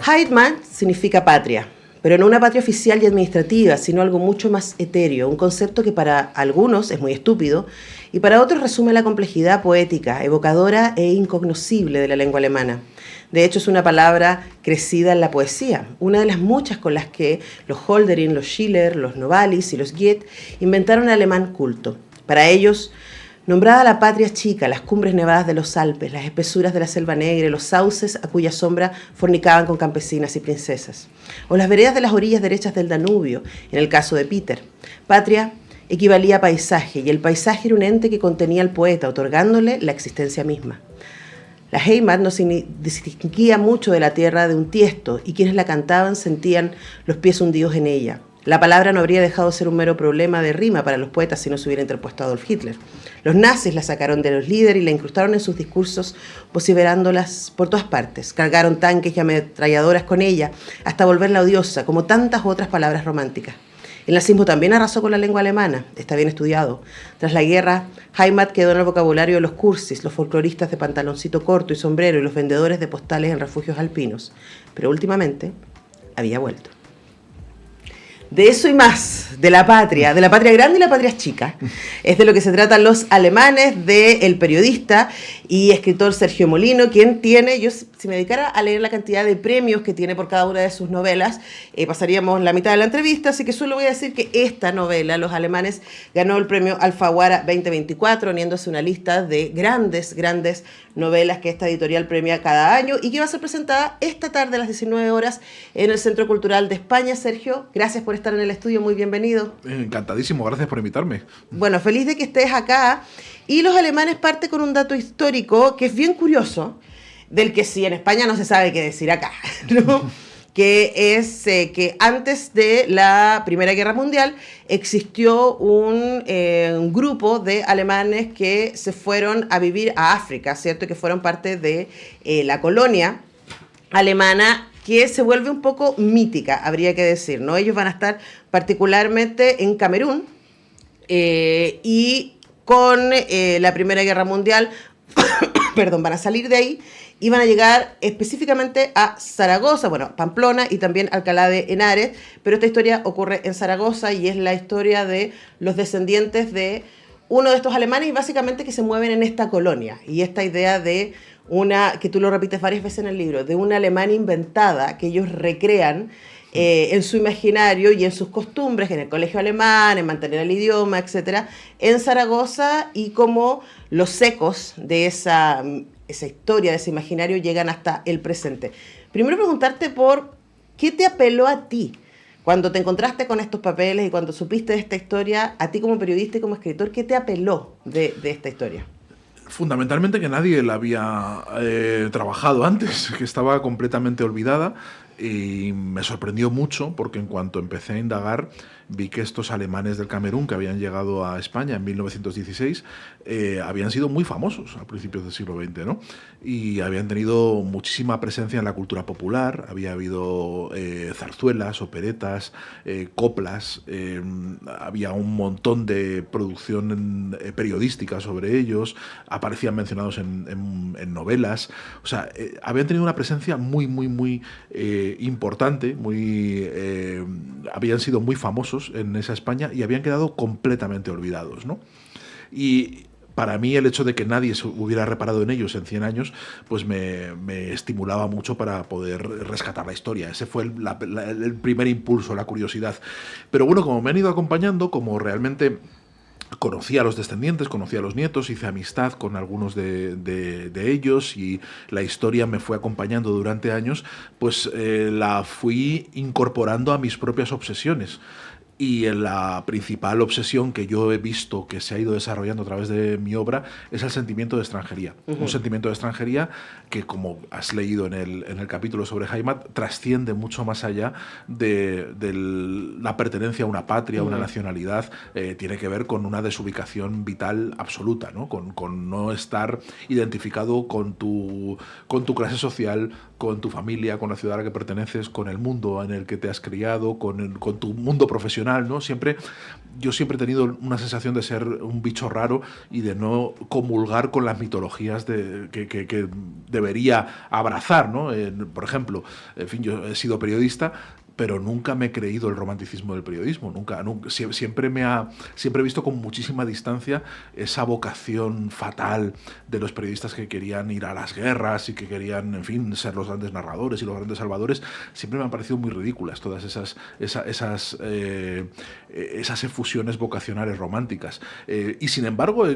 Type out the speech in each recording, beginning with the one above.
Heimat significa patria, pero no una patria oficial y administrativa, sino algo mucho más etéreo, un concepto que para algunos es muy estúpido y para otros resume la complejidad poética, evocadora e incognoscible de la lengua alemana. De hecho, es una palabra crecida en la poesía, una de las muchas con las que los Hölderlin, los Schiller, los Novalis y los Goethe inventaron el alemán culto. Para ellos, nombrada la patria chica, las cumbres nevadas de los Alpes, las espesuras de la selva negra, los sauces a cuya sombra fornicaban con campesinas y princesas, o las veredas de las orillas derechas del Danubio, en el caso de Peter. Patria equivalía a paisaje, y el paisaje era un ente que contenía al poeta, otorgándole la existencia misma. La Heimat no se distinguía mucho de la tierra de un tiesto, y quienes la cantaban sentían los pies hundidos en ella. La palabra no habría dejado de ser un mero problema de rima para los poetas si no se hubiera interpuesto Adolf Hitler. Los nazis la sacaron de los líderes y la incrustaron en sus discursos, vociferándolas por todas partes. Cargaron tanques y ametralladoras con ella, hasta volverla odiosa, como tantas otras palabras románticas. El nazismo también arrasó con la lengua alemana, está bien estudiado. Tras la guerra, Heimat quedó en el vocabulario de los cursis, los folcloristas de pantaloncito corto y sombrero y los vendedores de postales en refugios alpinos. Pero últimamente había vuelto. De eso y más, de la patria grande y la patria chica. Es de lo que se tratan Los alemanes, del periodista y escritor Sergio Molino, quien tiene, yo si me dedicara a leer la cantidad de premios que tiene por cada una de sus novelas, pasaríamos la mitad de la entrevista, así que solo voy a decir que esta novela, Los alemanes, ganó el premio Alfaguara 2024, uniéndose una lista de grandes novelas que esta editorial premia cada año y que va a ser presentada esta tarde a las 19 horas en el Centro Cultural de España. Sergio, gracias por estar en el estudio, muy bienvenido. Encantadísimo, gracias por invitarme. Bueno, feliz de que estés acá. Y Los alemanes parte con un dato histórico que es bien curioso, del que sí en España no se sabe qué decir acá, ¿no? Que es que antes de la Primera Guerra Mundial existió un grupo de alemanes que se fueron a vivir a África, ¿cierto? Que fueron parte de la colonia alemana, que se vuelve un poco mítica, habría que decir, ¿no? Ellos van a estar particularmente en Camerún y con la Primera Guerra Mundial, perdón, van a salir de ahí y van a llegar específicamente a Zaragoza, bueno, Pamplona y también Alcalá de Henares, pero esta historia ocurre en Zaragoza y es la historia de los descendientes de uno de estos alemanes y básicamente que se mueven en esta colonia. Y esta idea de una, que tú lo repites varias veces en el libro, de una Alemania inventada que ellos recrean en su imaginario y en sus costumbres, en el colegio alemán, en mantener el idioma, etcétera, en Zaragoza, y cómo los ecos de esa historia, de ese imaginario, llegan hasta el presente. Primero preguntarte por qué te apeló a ti cuando te encontraste con estos papeles y cuando supiste de esta historia, a ti como periodista y como escritor, ¿qué te apeló de esta historia? Fundamentalmente que nadie la había trabajado antes, que estaba completamente olvidada, y me sorprendió mucho porque en cuanto empecé a indagar vi que estos alemanes del Camerún que habían llegado a España en 1916 habían sido muy famosos a principios del siglo XX, ¿no? Y habían tenido muchísima presencia en la cultura popular, había habido zarzuelas, operetas, coplas, había un montón de producción periodística sobre ellos, aparecían mencionados en novelas, o sea, habían tenido una presencia muy importante, habían sido muy famosos en esa España y habían quedado completamente olvidados, ¿no? Y para mí el hecho de que nadie se hubiera reparado en ellos en 100 años, pues me estimulaba mucho para poder rescatar la historia. Ese fue el primer impulso, la curiosidad. Pero bueno, como me han ido acompañando, como realmente conocí a los descendientes, conocí a los nietos, hice amistad con algunos de ellos y la historia me fue acompañando durante años, pues la fui incorporando a mis propias obsesiones. Y la principal obsesión que yo he visto que se ha ido desarrollando a través de mi obra es el sentimiento de extranjería. Un sentimiento de extranjería que, como has leído en el capítulo sobre Heimat, trasciende mucho más allá de la pertenencia a una patria, a una nacionalidad. Tiene que ver con una desubicación vital absoluta, ¿no? Con no estar identificado con tu clase social, con tu familia, con la ciudad a la que perteneces, con el mundo en el que te has criado, con tu mundo profesional. vocacional, ¿no? Yo siempre he tenido una sensación de ser un bicho raro y de no comulgar con las mitologías que debería abrazar, ¿no? Por ejemplo, en fin, yo he sido periodista, pero nunca me he creído el romanticismo del periodismo. Siempre he visto con muchísima distancia esa vocación fatal de los periodistas que querían ir a las guerras y que querían, en fin, ser los grandes narradores y los grandes salvadores. Siempre me han parecido muy ridículas todas esas efusiones vocacionales románticas. Y sin embargo,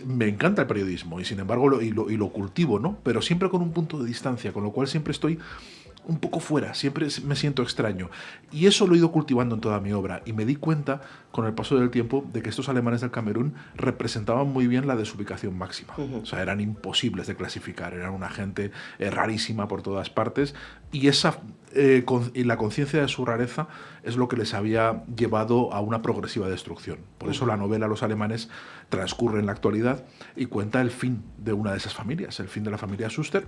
me encanta el periodismo y sin embargo lo cultivo, ¿no? Pero siempre con un punto de distancia, con lo cual siempre estoy un poco fuera, siempre me siento extraño. Y eso lo he ido cultivando en toda mi obra. Y me di cuenta, con el paso del tiempo, de que estos alemanes del Camerún representaban muy bien la desubicación máxima. O sea, eran imposibles de clasificar, eran una gente rarísima por todas partes. Y y la conciencia de su rareza es lo que les había llevado a una progresiva destrucción. Por eso la novela Los alemanes transcurre en la actualidad y cuenta el fin de una de esas familias, el fin de la familia Schuster,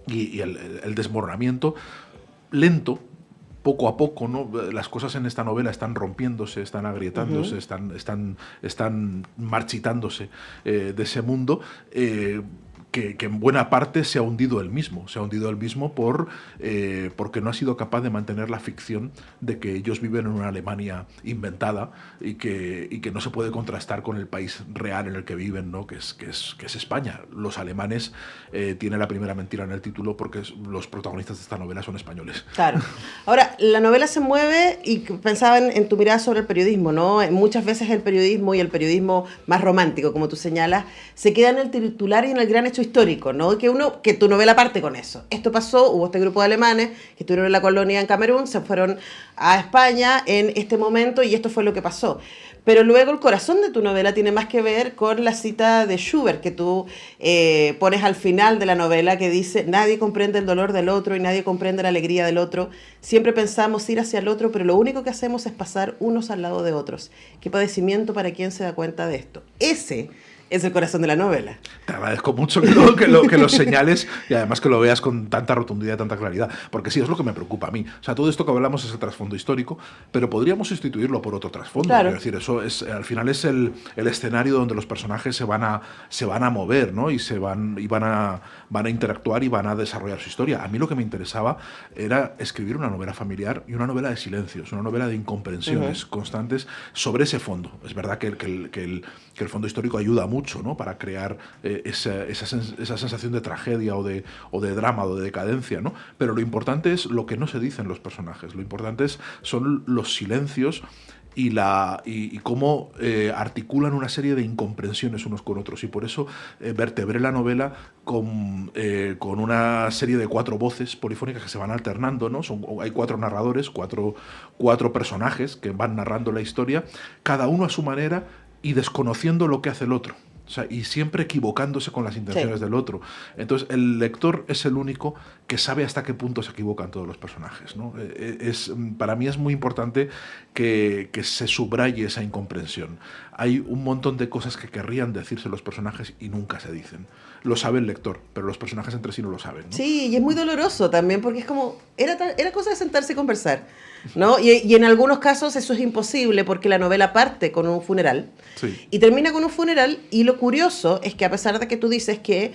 y el desmoronamiento lento, poco a poco, ¿no? Las cosas en esta novela están rompiéndose, están agrietándose, están marchitándose de ese mundo que en buena parte se ha hundido él mismo. Se ha hundido él mismo porque no ha sido capaz de mantener la ficción de que ellos viven en una Alemania inventada y que no se puede contrastar con el país real en el que viven, ¿no? que es España. Los alemanes tienen la primera mentira en el título porque los protagonistas de esta novela son españoles. Claro. Ahora, la novela se mueve y pensaba en tu mirada sobre el periodismo, ¿no? Muchas veces el periodismo y el periodismo más romántico, como tú señalas, se queda en el titular y en el gran hecho histórico, ¿no? Que tu novela parte con eso. Esto pasó, hubo este grupo de alemanes que estuvieron en la colonia en Camerún, se fueron a España en este momento y esto fue lo que pasó. Pero luego el corazón de tu novela tiene más que ver con la cita de Schubert que tú pones al final de la novela, que dice: nadie comprende el dolor del otro y nadie comprende la alegría del otro. Siempre pensamos ir hacia el otro, pero lo único que hacemos es pasar unos al lado de otros. Qué padecimiento para quien se da cuenta de esto. Ese es el corazón de la novela. Te agradezco mucho que lo señales y además que lo veas con tanta rotundidad, tanta claridad, porque sí, es lo que me preocupa a mí. O sea, todo esto que hablamos es el trasfondo histórico, pero podríamos sustituirlo por otro trasfondo. Claro. Es decir, al final es el escenario donde los personajes se van a mover, ¿no? Y van a interactuar y van a desarrollar su historia. A mí lo que me interesaba era escribir una novela familiar y una novela de silencios, una novela de incomprensiones constantes sobre ese fondo. Es verdad que el fondo histórico ayuda mucho, ¿no? Para crear esa sensación de tragedia o de drama o de decadencia, ¿no? Pero lo importante es lo que no se dicen los personajes. Lo importante son los silencios y cómo articulan una serie de incomprensiones unos con otros. Y por eso vertebré la novela con una serie de 4 voces polifónicas que se van alternando, ¿no? Hay 4 narradores, cuatro personajes que van narrando la historia, cada uno a su manera y desconociendo lo que hace el otro. O sea, y siempre equivocándose con las intenciones del otro. Entonces, el lector es el único que sabe hasta qué punto se equivocan todos los personajes, ¿no? Para mí es muy importante que se subraye esa incomprensión. Hay un montón de cosas que querrían decirse los personajes y nunca se dicen. Lo sabe el lector, pero los personajes entre sí no lo saben, ¿no? Sí, y es muy doloroso también, porque es como, era cosa de sentarse y conversar, ¿no? Y en algunos casos eso es imposible, porque la novela parte con un funeral, sí, y termina con un funeral, y lo curioso es que a pesar de que tú dices que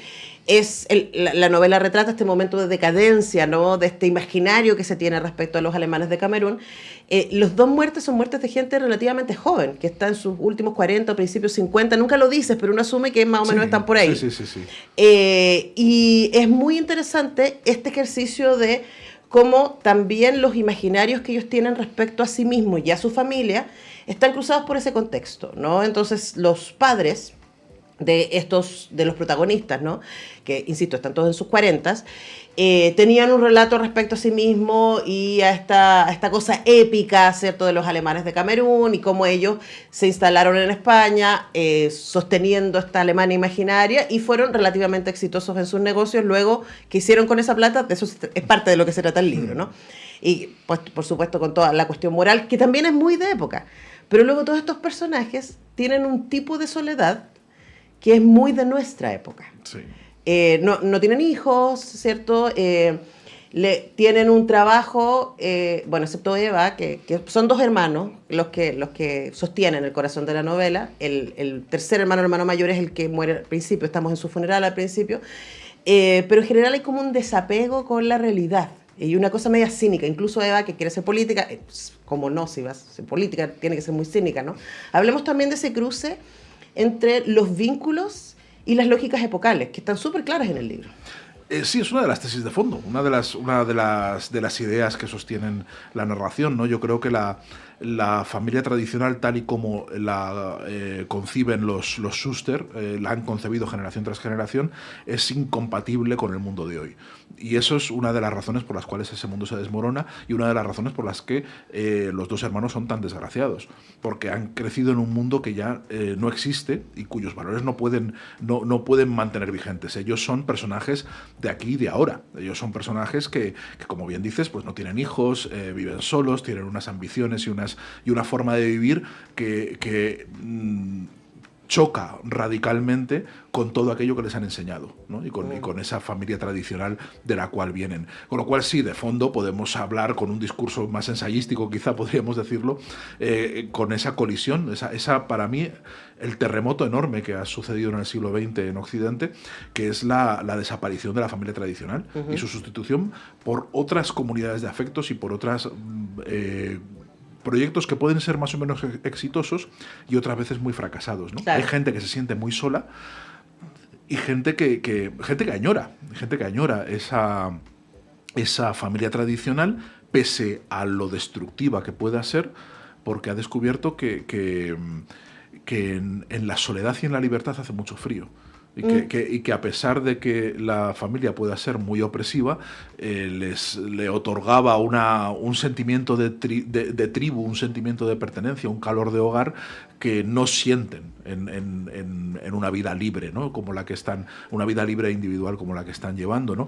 la novela retrata este momento de decadencia, ¿no? De este imaginario que se tiene respecto a los alemanes de Camerún, los 2 muertes son muertes de gente relativamente joven, que está en sus últimos 40 o principios 50, nunca lo dices, pero uno asume que más o menos están por ahí. Sí. Y es muy interesante este ejercicio de cómo también los imaginarios que ellos tienen respecto a sí mismos y a su familia están cruzados por ese contexto, ¿no? Entonces los padres de los protagonistas, ¿no? Que, insisto, están todos en sus 40s, tenían un relato respecto a sí mismo y a esta cosa épica, ¿cierto?, de los alemanes de Camerún y cómo ellos se instalaron en España sosteniendo esta Alemania imaginaria y fueron relativamente exitosos en sus negocios. Luego, ¿qué hicieron con esa plata? De eso es parte de lo que se trata el libro, ¿no? Y, pues, por supuesto, con toda la cuestión moral, que también es muy de época. Pero luego todos estos personajes tienen un tipo de soledad que es muy de nuestra época. Sí. No tienen hijos, ¿cierto? tienen un trabajo, bueno, excepto Eva, que son dos hermanos los que sostienen el corazón de la novela. El tercer hermano, el hermano mayor, es el que muere al principio, estamos en su funeral al principio, pero en general hay como un desapego con la realidad y una cosa media cínica. Incluso Eva, que quiere ser política, como no, si vas a ser política tiene que ser muy cínica, ¿no? Hablemos también de ese cruce entre los vínculos y las lógicas epocales, que están súper claras en el libro. Sí, es una de las tesis de fondo, una de las ideas que sostienen la narración, ¿no? Yo creo que la familia tradicional, tal y como la conciben los Schuster, la han concebido generación tras generación, es incompatible con el mundo de hoy. Y eso es una de las razones por las cuales ese mundo se desmorona y una de las razones por las que los dos hermanos son tan desgraciados, porque han crecido en un mundo que ya no existe y cuyos valores no pueden mantener vigentes. Ellos son personajes de aquí y de ahora. Ellos son personajes que, como bien dices, pues no tienen hijos, viven solos, tienen unas ambiciones y una forma de vivir que choca radicalmente con todo aquello que les han enseñado, ¿no? y con esa familia tradicional de la cual vienen. Con lo cual, sí, de fondo podemos hablar con un discurso más ensayístico, quizá podríamos decirlo, con esa colisión, esa para mí, el terremoto enorme que ha sucedido en el siglo XX en Occidente, que es la desaparición de la familia tradicional y su sustitución por otras comunidades de afectos y por otras proyectos que pueden ser más o menos exitosos y otras veces muy fracasados, ¿no? Claro. Hay gente que se siente muy sola y gente que añora esa familia tradicional, pese a lo destructiva que pueda ser, porque ha descubierto que en la soledad y en la libertad hace mucho frío. Y que a pesar de que la familia pueda ser muy opresiva, le otorgaba un sentimiento de tribu, un sentimiento de pertenencia, un calor de hogar que no sienten en una vida libre, ¿no? Como la que están, una vida libre e individual como la que están llevando, ¿no?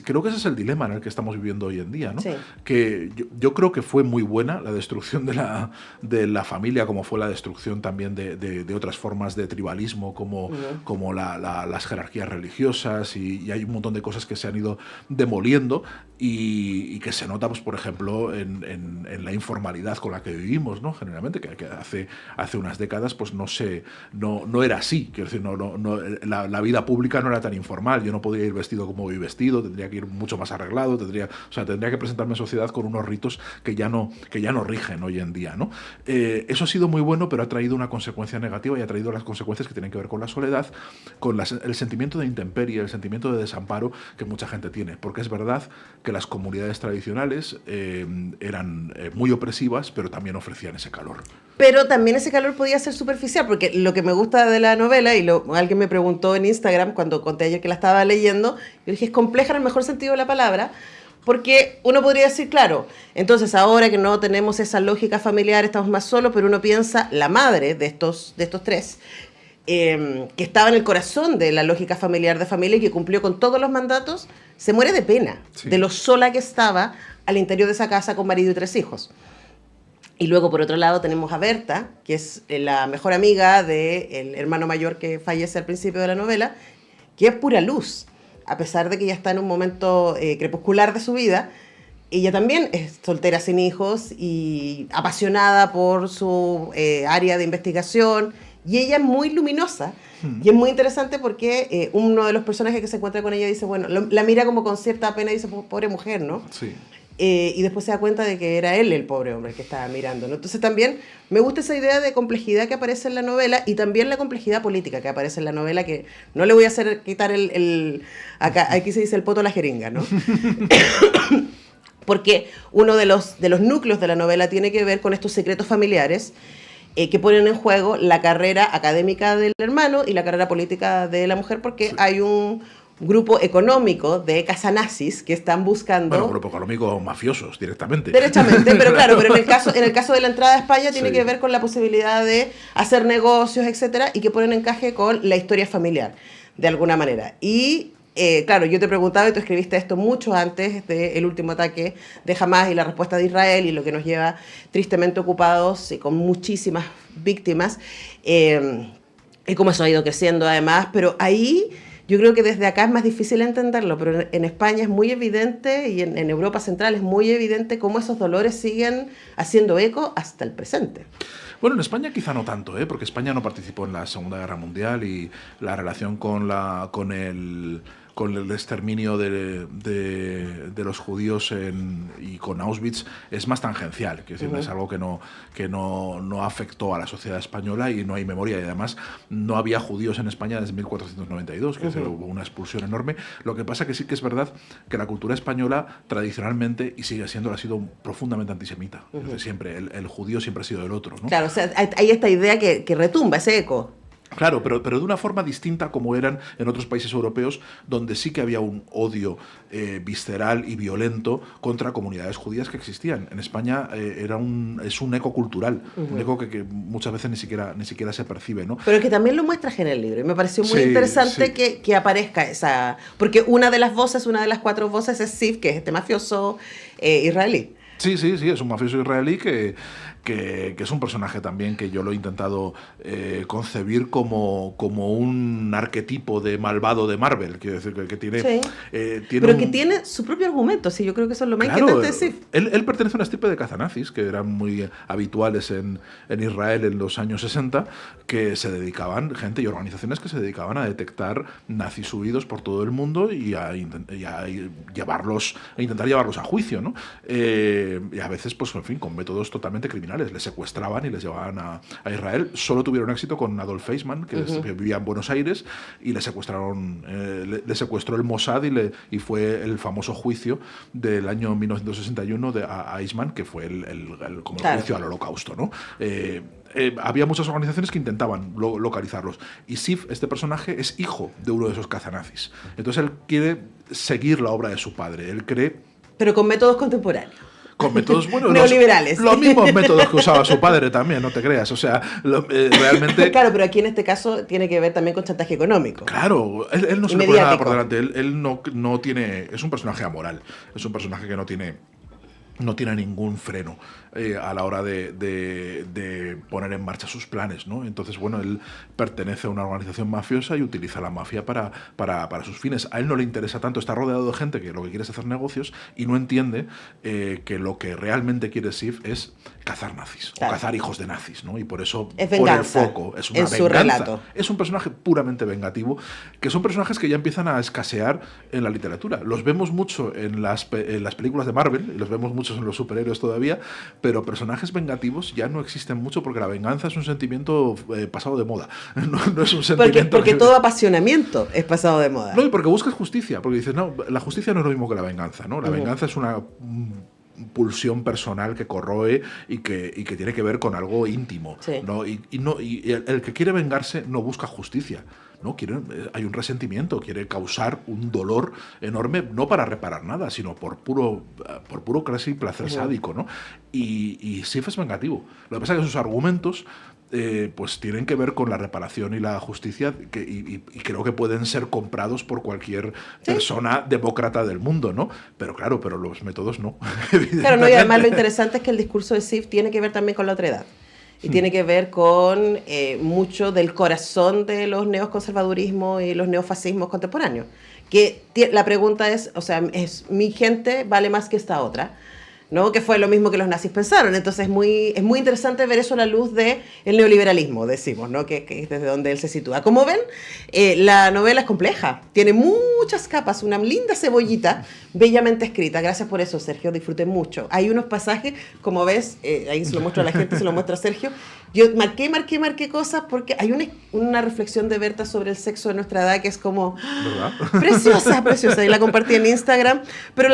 Creo que ese es el dilema en el que estamos viviendo hoy en día, ¿no? Sí. Que yo creo que fue muy buena la destrucción de la familia, como fue la destrucción también de otras formas de tribalismo, como las jerarquías religiosas, y hay un montón de cosas que se han ido demoliendo y que se nota, pues, por ejemplo, en la informalidad con la que vivimos, ¿no? Generalmente, que hace unas décadas pues no era así. Quiero decir, la vida pública no era tan informal. Yo no podría ir vestido como voy vestido, tendría que ir mucho más arreglado, tendría que presentarme en sociedad con unos ritos que ya no rigen hoy en día, ¿no? Eso ha sido muy bueno, pero ha traído una consecuencia negativa y ha traído las consecuencias que tienen que ver con la soledad, con el sentimiento de intemperie, el sentimiento de desamparo que mucha gente tiene. Porque es verdad que las comunidades tradicionales eran muy opresivas, pero también ofrecían ese calor. Pero también ese calor podía ser superficial, porque lo que me gusta de la novela, y alguien me preguntó en Instagram cuando conté ayer que la estaba leyendo, yo dije, es compleja en el mejor sentido de la palabra, porque uno podría decir, claro, entonces ahora que no tenemos esa lógica familiar, estamos más solos, pero uno piensa, la madre de estos tres, que estaba en el corazón de la lógica familiar de familia y que cumplió con todos los mandatos, se muere de pena, sí, de lo sola que estaba al interior de esa casa con marido y 3 hijos. Y luego, por otro lado, tenemos a Berta, que es la mejor amiga del hermano mayor que fallece al principio de la novela, que es pura luz. A pesar de que ella está en un momento crepuscular de su vida, ella también es soltera sin hijos y apasionada por su área de investigación. Y ella es muy luminosa. Y es muy interesante porque uno de los personajes que se encuentra con ella dice, bueno, la mira como con cierta pena y dice, pobre mujer, ¿no? Sí. Y después se da cuenta de que era él el pobre hombre que estaba mirando, ¿no? Entonces también me gusta esa idea de complejidad que aparece en la novela y también la complejidad política que aparece en la novela, que no le voy a hacer quitar aquí se dice el poto a la jeringa, ¿no? Porque uno de los núcleos de la novela tiene que ver con estos secretos familiares que ponen en juego la carrera académica del hermano y la carrera política de la mujer, porque sí, hay un grupo económico de casanazis que están buscando... Bueno, grupo económico mafiosos directamente. Derechamente, pero claro, pero en el caso de la entrada a España tiene, sí, que ver con la posibilidad de hacer negocios, etcétera, y que ponen encaje con la historia familiar, de alguna manera. Y claro, yo te preguntaba y tú escribiste esto mucho antes del último ataque de Hamás y la respuesta de Israel y lo que nos lleva tristemente ocupados y con muchísimas víctimas, y cómo eso ha ido creciendo además, pero ahí Yo creo que desde acá es más difícil entenderlo, pero en España es muy evidente y en Europa Central es muy evidente cómo esos dolores siguen haciendo eco hasta el presente. Bueno, en España quizá no tanto, porque España no participó en la Segunda Guerra Mundial y la relación con el exterminio de los judíos y con Auschwitz es más tangencial, que es algo que no afectó a la sociedad española y no hay memoria, y además no había judíos en España desde 1492, que hubo una expulsión enorme. Lo que pasa que sí que es verdad que la cultura española tradicionalmente, y sigue siendo, ha sido profundamente antisemita. Desde siempre, el judío siempre ha sido del otro, ¿no? Claro, o sea, hay esta idea que retumba, ese eco. Claro, pero de una forma distinta como eran en otros países europeos, donde sí que había un odio visceral y violento contra comunidades judías que existían. En España es un eco cultural, un eco que muchas veces ni siquiera se percibe, ¿no? Pero que también lo muestras en el libro, y me pareció muy interesante que aparezca esa... Porque una de las 4 voces es Sif, que es este mafioso israelí. Sí, es un mafioso israelí que es un personaje también que yo lo he intentado concebir como un arquetipo de malvado de Marvel, quiero decir, que tiene... pero que tiene su propio argumento, sí, yo creo que eso es lo más inquietante de Sif. Él pertenece a una estirpe de cazanazis, que eran muy habituales en Israel en los años 60, que se dedicaban, gente y organizaciones que se dedicaban a detectar nazis huidos por todo el mundo y a intentar llevarlos a juicio, ¿no? Y a veces, pues, en fin, con métodos totalmente criminales. Les secuestraban y les llevaban a Israel. Solo tuvieron éxito con Adolf Eichmann, que vivía en Buenos Aires, y le secuestró el Mossad y fue el famoso juicio del año 1961 a Eichmann, que fue como el juicio al Holocausto, ¿no? Había muchas organizaciones que intentaban localizarlos. Y Sif, este personaje, es hijo de uno de esos cazanazis. Entonces él quiere seguir la obra de su padre. Él cree... Pero con métodos contemporáneos. Con métodos neoliberales. Los mismos métodos que usaba su padre también, no te creas. O sea, realmente... Claro, pero aquí en este caso tiene que ver también con chantaje económico. Claro, él no se le pone nada por delante. Él no tiene... Es un personaje amoral. Es un personaje que no tiene ningún freno a la hora de poner en marcha sus planes, ¿no? Entonces, bueno, él pertenece a una organización mafiosa y utiliza la mafia para sus fines. A él no le interesa tanto, está rodeado de gente que lo que quiere es hacer negocios y no entiende que lo que realmente quiere Sif es cazar nazis, o cazar hijos de nazis, ¿no? Y por eso pone el foco. Es una venganza. Su relato. Es un personaje puramente vengativo, que son personajes que ya empiezan a escasear en la literatura. Los vemos mucho en las películas de Marvel, y los vemos muchos en los superhéroes todavía, pero personajes vengativos ya no existen mucho porque la venganza es un sentimiento pasado de moda. No es un sentimiento... Porque todo apasionamiento es pasado de moda. No, y porque buscas justicia, porque dices, no, la justicia no es lo mismo que la venganza, ¿no? La venganza es una pulsión personal que corroe y que tiene que ver con algo íntimo, ¿no? Y el que quiere vengarse no busca justicia, ¿no? Hay un resentimiento, quiere causar un dolor enorme, no para reparar nada, sino por puro casi placer sádico, ¿no? Y Sif es vengativo. Lo que pasa es que sus argumentos pues tienen que ver con la reparación y la justicia y creo que pueden ser comprados por cualquier persona demócrata del mundo, ¿no? Pero claro, los métodos no. Claro, no, y además lo interesante es que el discurso de Sif tiene que ver también con la otredad. Y tiene que ver con mucho del corazón de los neoconservadurismos y los neofascismos contemporáneos. Que la pregunta es, o sea, mi gente vale más que esta otra, ¿no? Que fue lo mismo que los nazis pensaron. Entonces es muy interesante ver eso a la luz del neoliberalismo, decimos, ¿no? Que es desde donde él se sitúa. Como ven, la novela es compleja, tiene muchas capas, una linda cebollita, bellamente escrita. Gracias por eso, Sergio, disfruté mucho. Hay unos pasajes, como ves, ahí se lo muestro a la gente, se lo muestra a Sergio. Yo marqué cosas porque hay una reflexión de Berta sobre el sexo de nuestra edad que es como preciosa, y la compartí en Instagram. Pero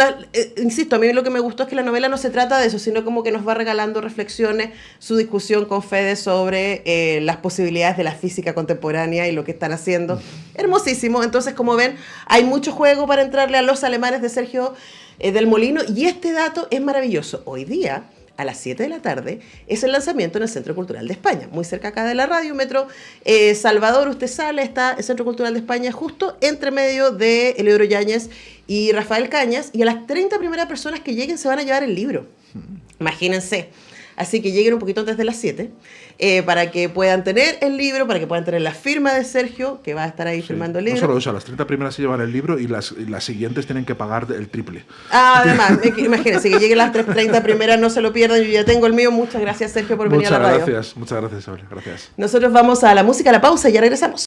insisto, a mí lo que me gustó es que la novela no se trata de eso, sino como que nos va regalando reflexiones, su discusión con Fede sobre las posibilidades de la física contemporánea y lo que están haciendo. Hermosísimo. Entonces, como ven, hay mucho juego para entrarle a los alemanes de Sergio del Molino, y este dato es maravilloso. Hoy día, a las 7 de la tarde, es el lanzamiento en el Centro Cultural de España, muy cerca acá de la radio, Metro Salvador. Usted sale, está el Centro Cultural de España justo entre medio de Eleodoro Yáñez y Rafael Cañas, y a las 30 primeras personas que lleguen se van a llevar el libro. Imagínense. Así que lleguen un poquito antes de las 7 para que puedan tener el libro, para que puedan tener la firma de Sergio, que va a estar ahí firmando el libro. No solo eso, las 30 primeras se llevan el libro y las siguientes tienen que pagar el triple. Además, imagínense que lleguen las 30 primeras, no se lo pierdan, yo ya tengo el mío. Muchas gracias, Sergio, por venir a la radio. Muchas gracias, Isabel, gracias. Nosotros vamos a la música, a la pausa y ya regresamos.